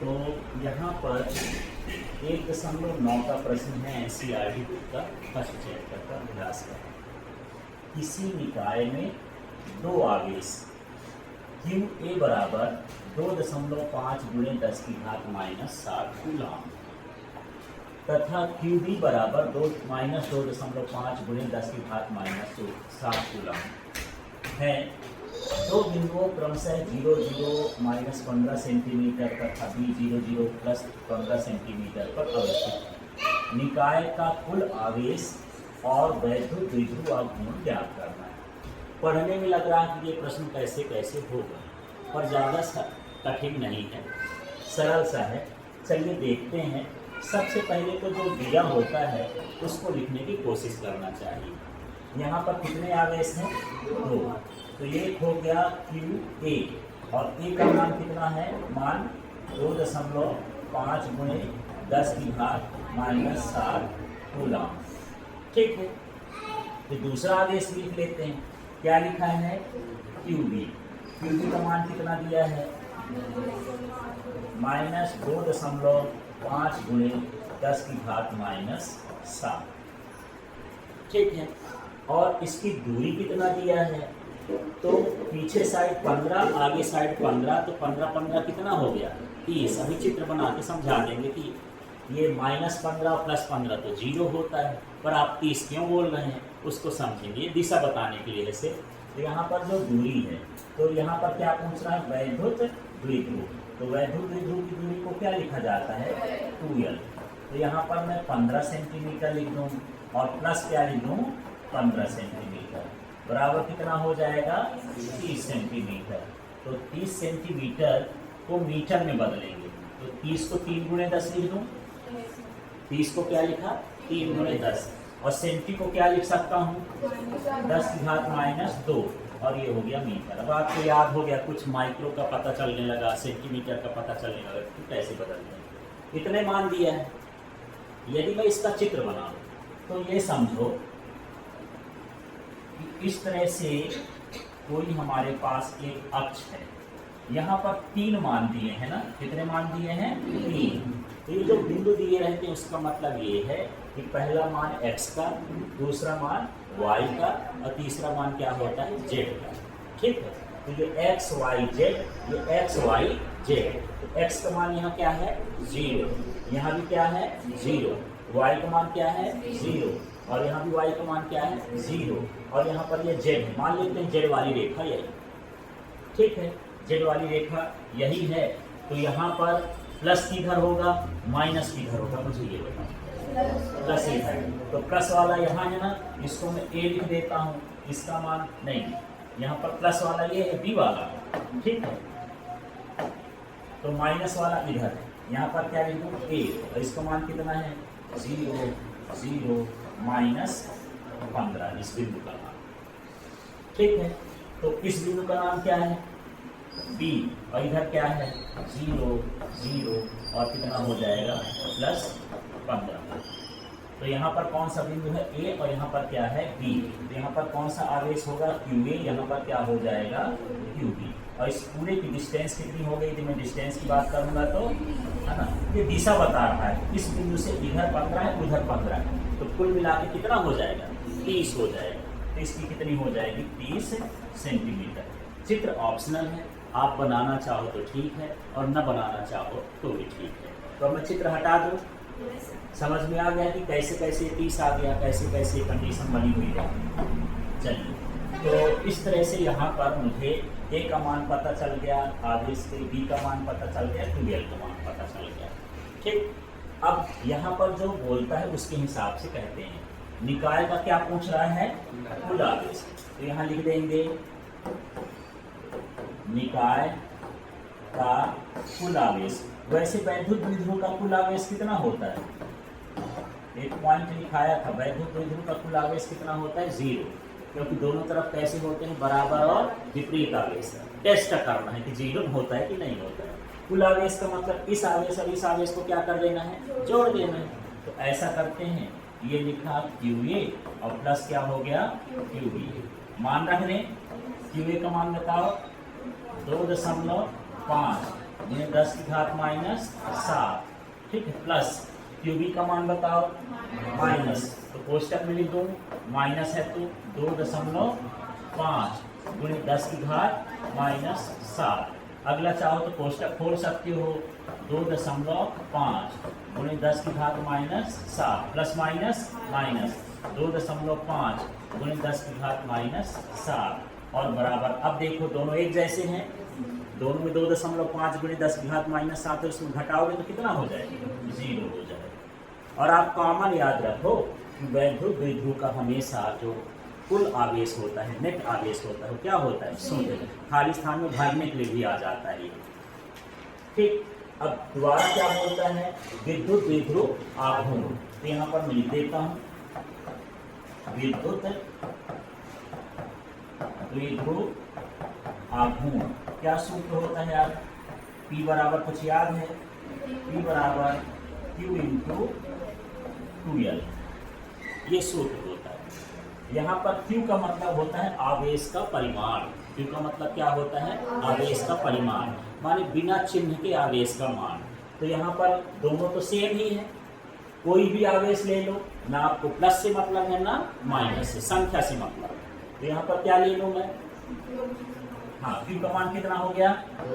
तो यहाँ पर 1.9 का प्रश्न है NCERT बुक का फर्स्ट चैप्टर का विलास का। किसी निकाय में दो आवेश QA बराबर 2.5 × 10⁻⁷ कूलम तथा QB बराबर 2.5 × 10⁻⁷ कूलम है। दो बिंदुओं क्रमशः 0, 0, -15 सेंटीमीटर तथा B0, 0, +15 सेंटीमीटर पर अवस्थित है। निकाय का कुल आवेश और वैद्युत द्विध्रुव आघूर्ण ज्ञात करना है। पढ़ने में लग रहा है कि ये प्रश्न कैसे कैसे होगा, पर ज़्यादा कठिन नहीं है, सरल सा है। चलिए देखते हैं। सबसे पहले तो जो दिया होता है उसको लिखने की कोशिश करना चाहिए। यहाँ पर कितने आवेश हैं? दो। तो ये हो गया QA और A का मान कितना है? मान 2.5 × 10⁻⁷ कूलम। ठीक है। तो दूसरा आवेश लिख लेते हैं। क्या लिखा है? QB। QB का मान कितना दिया है? -2.5 × 10⁻⁷। ठीक है। और इसकी दूरी कितना दिया है? तो पीछे साइड 15, आगे साइड 15, तो 15 कितना हो गया? 30। अभी चित्र बना के समझा देंगे कि ये -15 और +15 तो 0 होता है, पर आप 30 क्यों बोल रहे हैं उसको समझेंगे, दिशा बताने के लिए से। तो यहाँ पर जो दूरी है, तो यहाँ पर क्या पूछ रहा है? वैद्युत द्विध्रुव। तो वैद्युत द्विध्रुव की दूरी को क्या लिखा जाता है? 2L। तो यहाँ पर मैं 15 सेंटीमीटर लिख दूँ और प्लस क्या लिख दूँ? 15 सेंटीमीटर बराबर कितना हो जाएगा? 30 सेंटीमीटर। तो 30 सेंटीमीटर को मीटर में बदलेंगे। तो 30 को 3 × 10 लिख दूँ। 30 को क्या लिखा? 3 × 10। और सेंटी को क्या लिख सकता हूँ? 10⁻⁻2। और ये हो गया मीटर। अब आपको याद हो गया, कुछ माइक्रो का पता चलने लगा, सेंटीमीटर का पता चलने लगा, तो कैसे बदलते हैं। इतने मान दिया है। यदि मैं इसका चित्र बनाऊँ तो ये समझो कि इस तरह से कोई हमारे पास एक अक्ष है। यहाँ पर 3 मान दिए हैं ना? कितने मान दिए हैं? 3। तो ये जो बिंदु दिए रहते हैं उसका मतलब ये है कि पहला मान x का, दूसरा मान y का और तीसरा मान क्या होता है? z का। ठीक है। तो ये x, y, z, ये x, y, z। तो x का मान यहाँ क्या है? 0। यहाँ भी क्या है? 0। y का मान क्या है? 0। और यहाँ भी y का मान क्या है? 0। और यहाँ पर ये z है। मान लेते हैं z वाली रेखा यही। ठीक है। z वाली रेखा यही है। तो यहाँ पर प्लस किधर होगा, माइनस किधर होगा? मुझे ये बताओ। प्लस इधर। तो प्लस वाला यहाँ है ना, इसको मैं a लिख देता हूँ। इसका मान नहीं, यहाँ पर प्लस वाला ये है, b वाला। ठीक है। तो माइनस वाला इधर है। यहाँ पर क्या लिखूँ? a। और इसका मान कितना है? 0, 0, -15। इस बिंदु का मान। ठीक है। तो इस बिंदु का नाम क्या है? B। और इधर क्या है? 0, 0 और कितना हो जाएगा? +15। तो यहाँ पर कौन सा बिंदु है? A। और यहाँ पर क्या है? B। तो यहाँ पर कौन सा आवेश होगा? QA। यहाँ पर क्या हो जाएगा? QB। और इस पूरे की डिस्टेंस कितनी हो गई थी? मैं डिस्टेंस की बात करूँगा तो, है ना, ये दिशा बता रहा है। इस बिंदु से इधर 15 है, उधर 15 है, तो कुल मिला के कितना हो जाएगा? 30 हो जाएगा। तो इसकी कितनी हो जाएगी? 30 सेंटीमीटर। चित्र ऑप्शनल है, आप बनाना चाहो तो ठीक है और न बनाना चाहो तो भी ठीक है। तो मैं चित्र हटा दूँ। समझ में आ गया कि कैसे कैसे 30 आ गया, कैसे कैसे कंडीशन बनी हुई है। चलिए, तो इस तरह से यहाँ पर मुझे A का मान पता चल गया, आवेश के B का मान पता चल गया, 2L का मान पता चल गया। ठीक। अब यहाँ पर जो बोलता है उसके हिसाब से कहते हैं। निकाय का क्या पूछ रहा है? कुल आवेश। तो यहाँ लिख देंगे निकाय का कुल आवेश। वैसे वैद्युत द्विध्रुव का कुल आवेश कितना होता है? एक पॉइंट लिखाया था, वैद्युत द्विध्रुव का कुल आवेश कितना होता है? 0। क्योंकि दोनों तरफ कैसे होते हैं? बराबर और विपरीत आवेश। टेस्ट करना है कि 0 होता है कि नहीं होता है। कुल आवेश का मतलब इस आवेश और इस आवेश को क्या कर देना है? जोड़ देना है। तो ऐसा करते हैं। ये लिखा QA और प्लस क्या हो गया? QB। मान रख लें। QA का मान बताओ? 2.5 गुणे 10 की घात माइनस 7, ठीक है, प्लस क्यूबी का मान बताओ माइनस, तो कोष्टक में लिख दो, माइनस है तो 2.5 गुणे 10 की घात माइनस 7। अगला चाहो तो कोष्टक खोल सकते हो, 2.5 गुणे 10 की घात माइनस 7 प्लस माइनस माइनस 2.5 गुणे 10 की घात माइनस 7 और बराबर। अब देखो दोनों एक जैसे हैं, दोनों में 2.5 गुणे 10 की घात माइनस 7 है, उसमें घटाओगे तो कितना हो जाएगा, 0 हो जाएगा। और आप कॉमन याद रखो कि वैद्युत द्विध्रुव का हमेशा जो कुल आवेश होता है, नेट आवेश होता है, क्या होता है, शून्य। खाली स्थान में भरने के लिए भी आ जाता है ये, ठीक। अब दोबारा क्या बोलता है, विद्युत द्विध्रुव आघूर्ण, तो यहाँ पर मैं लिख देता हूँ विद्युत द्विध्रुव आघूर्ण। क्या सूत्र होता है यार, P बराबर कुछ याद है, P बराबर Q इंटू 2L, ये सूत्र होता है। यहाँ पर Q का मतलब होता है आवेश का परिमाण, Q का मतलब क्या होता है, आवेश का परिमाण, माने बिना चिन्ह के आवेश का मान। तो यहाँ पर दोनों तो सेम ही है, कोई भी आवेश ले लो, ना आपको प्लस से मतलब है ना माइनस से, संख्या से मतलब। तो यहाँ पर क्या ले लूँ मैं, हाँ, Q का मान कितना हो गया,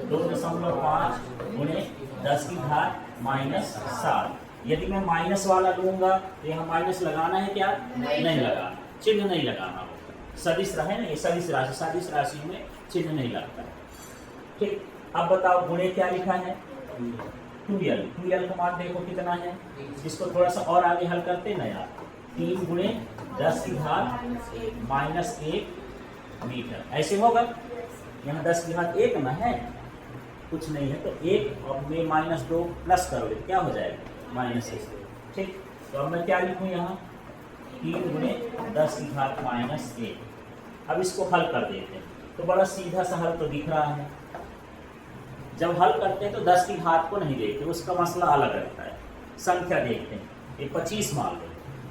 2.5 गुणे 10 की घात माइनस 7। यदि मैं माइनस वाला लूंगा तो यहाँ माइनस लगाना है क्या, नहीं लगाना, चिन्ह नहीं लगाना होगा। सदिश रहे ना, ये सदिश राशि, सदिश राशि में चिन्ह नहीं लगता, ठीक। अब बताओ गुणे क्या लिखा है, 2L का मान देखो कितना है, इसको थोड़ा सा और आगे हल करते ना यार, 3 गुणे 10 की घात माइनस 1 मीटर, ऐसे होगा। यहाँ 10 की घात 1 ना है, कुछ नहीं है, तो 1 और में माइनस 2 प्लस करोगे तो क्या हो जाएगा, माइनस 1, ठीक। तो अब मैं क्या लिखूँ यहाँ, 3 गुणे 10 की घात माइनस 1। अब इसको हल कर देते हैं, तो बड़ा सीधा सा हल तो दिख रहा है। जब हल करते हैं तो 10 की घात को नहीं देखते, उसका मसला अलग रहता है, संख्या देखते हैं। ये 25 मान लो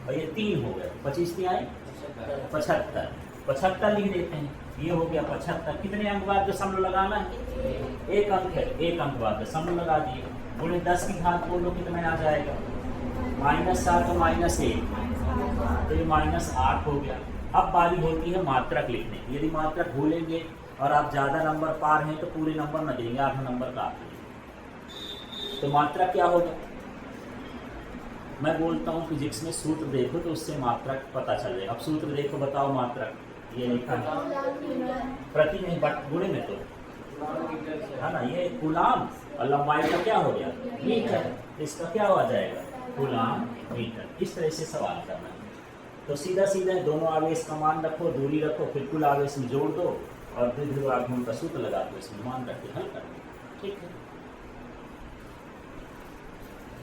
और ये 3 हो गए, 25 नहीं आए 75 लिख देते हैं, ये हो गया 75। कितने अंक बाद दशमलव लगाना है, 1 अंक है, 1 अंक बाद दशमलव लगा दिए। गुणे 10 की घात बोलो कितना आ जाएगा, -7 और -1, तो ये -8 हो गया। अब बारी होती है मात्रक लिखने की। यदि मात्रक भूलेंगे और आप ज़्यादा नंबर पार हैं तो पूरे नंबर न देंगे, आधा नंबर काट लेंगे। तो मात्रक क्या होगा, मैं बोलता हूँ फिजिक्स में सूत्र देखो तो उससे मात्रक पता चल जाएगा। अब सूत्र देखो, बताओ मात्रक, ये लिखा है प्रति नहीं बट गुणे में, तो है ना, ये कूलाम और लंबाई का क्या हो गया, मीटर, इसका क्या हो जाएगा, कूलाम मीटर। इस तरह से सवाल करना है। तो सीधा सीधा दोनों आवेश का मान रखो, दूरी रखो, फिर कुल आवेश में जोड़ दो और द्विध्रुव आघूर्ण का सूत्र लगा दो, इसमें मान रख के हल कर दो, ठीक है।